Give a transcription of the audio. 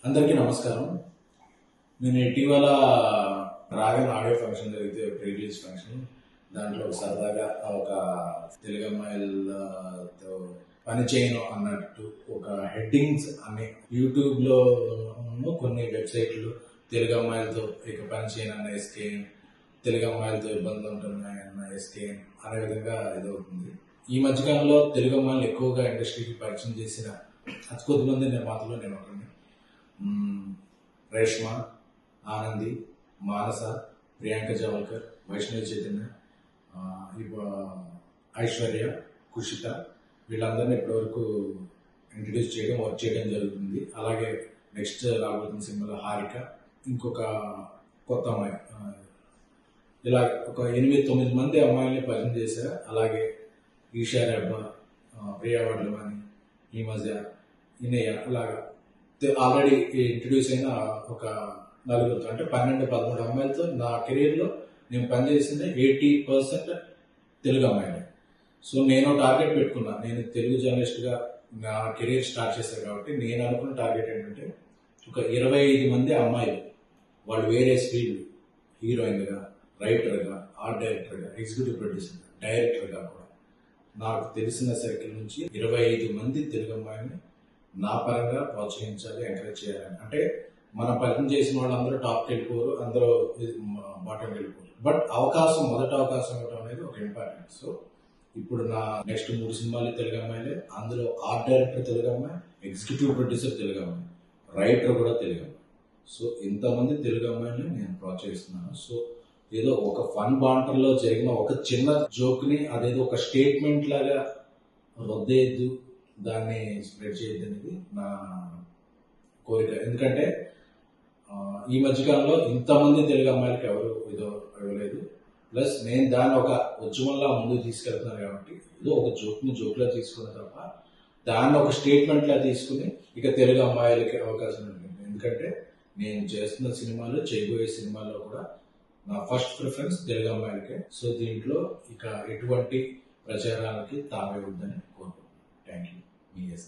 అందరికీ నమస్కారం. నేను ఇటీవల రాగన్ ఆడియో ఫంక్షన్ జరిగితే ప్రీ రిలీజ్ ఫంక్షన్, దాంట్లో సరదాగా ఒక తెలుగు అమ్మాయిలతో పని చేయను అన్నట్టు ఒక హెడ్డింగ్స్ అనే యూట్యూబ్లో కొన్ని వెబ్సైట్లు తెలుగు అమ్మాయిలతో ఇక పని చేయను అన్న ఎస్కేఎం, తెలుగు అమ్మాయిలతో ఇబ్బందులు ఉంటున్నాయి అన్న ఎస్కేఎం అనే విధంగా ఇదవుతుంది. ఈ మధ్యకాలంలో తెలుగు అమ్మాయిలు ఎక్కువగా ఇండస్ట్రీకి పరిచయం చేసిన అతి కొద్దిమంది నిర్మాతలు నేను ఒకరిని. రేష్మ, ఆనంది, మానస, ప్రియాంక జావల్కర్, వైష్ణవి చైతన్య, ఐశ్వర్య, కుషిత, వీళ్ళందరినీ ఇప్పటివరకు ఇంట్రడ్యూస్ చేయడం, వర్క్ చేయడం జరుగుతుంది. అలాగే నెక్స్ట్ రాబోతున్న సినిమాలో హారిక, ఇంకొక కొత్త అమ్మాయి, ఇలా ఒక 8-9 మంది అమ్మాయిల్ని పరిచయం చేశారు. అలాగే ఈషా రెబ్బ, ప్రియా వడ్లవాణి, ఈ మధ్య ఇనయ్య, అలాగా ఆల్రెడీ ఇంట్రడ్యూస్ అయిన ఒక నలుగురితో, అంటే 12-13 అమ్మాయిలతో నా కెరీర్లో నేను పనిచేసింది 80% తెలుగు అమ్మాయిలే. సో నేను టార్గెట్ పెట్టుకున్నా. నేను తెలుగు జర్నలిస్ట్గా నా కెరీర్ స్టార్ట్ చేశాను కాబట్టి నేను అనుకున్న టార్గెట్ ఏంటంటే ఒక 25 మంది అమ్మాయిలు, వాళ్ళు వేరే ఫీల్డ్, హీరోయిన్గా, రైటర్గా, ఆర్ట్ డైరెక్టర్గా, ఎగ్జిక్యూటివ్ ప్రొడ్యూసర్గా, డైరెక్టర్గా కూడా నాకు తెలిసిన సర్కిల్ నుంచి 25 మంది తెలుగు అమ్మాయిని నా పరంగా ప్రోత్సహించాలి, ఎంకరేజ్ చేయాలని. అంటే మనం పరిచయం చేసిన వాళ్ళందరూ టాప్కి వెళ్ళిపోరు, అందరూ బాటంకి వెళ్ళిపోరు. బట్ మొదటి అవకాశం ఇవ్వడం అనేది ఒక ఇంపార్టెంట్. సో ఇప్పుడు నా నెక్స్ట్ 3 సినిమాలు తెలుగు అమ్మాయిలే. అందులో ఆర్ట్ డైరెక్టర్ తెలుగు అమ్మాయి, ఎగ్జిక్యూటివ్ ప్రొడ్యూసర్ తెలుగు అమ్మాయి, రైటర్ కూడా తెలుగు అమ్మాయి. సో ఇంతమంది తెలుగు అమ్మాయిని నేను ప్రోత్సహిస్తున్నాను. సో ఏదో ఒక ఫన్ బాంటర్లో జరిగిన ఒక చిన్న జోక్ని అదేదో ఒక స్టేట్మెంట్ లాగా వద్దేయద్దు, దాన్ని స్ప్రెడ్ చేయద్దు అనేది నా కోరిక. ఎందుకంటే ఈ మధ్యకాలంలో ఇంతమంది తెలుగు అమ్మాయిలకి ఎవరు ఇవ్వలేదు. ప్లస్ నేను దాన్ని ఒక ఉద్యమంలా ముందుకు తీసుకెళ్తున్నాను కాబట్టి ఏదో ఒక జోక్లా తీసుకున్న తప్ప దాన్ని ఒక స్టేట్మెంట్ లా తీసుకుని ఇక తెలుగు అమ్మాయిలకి అవకాశం ఉంటుంది. ఎందుకంటే నేను చేస్తున్న సినిమాలు, చేయబోయే సినిమాల్లో కూడా నా ఫస్ట్ ప్రిఫరెన్స్ తెలుగు అమ్మాయిలకే. సో దీంట్లో ఇక ఎటువంటి ప్రచారాలకి తావే వద్దని కోరుకుంటున్నాను. Thank you. మీ ఎస్.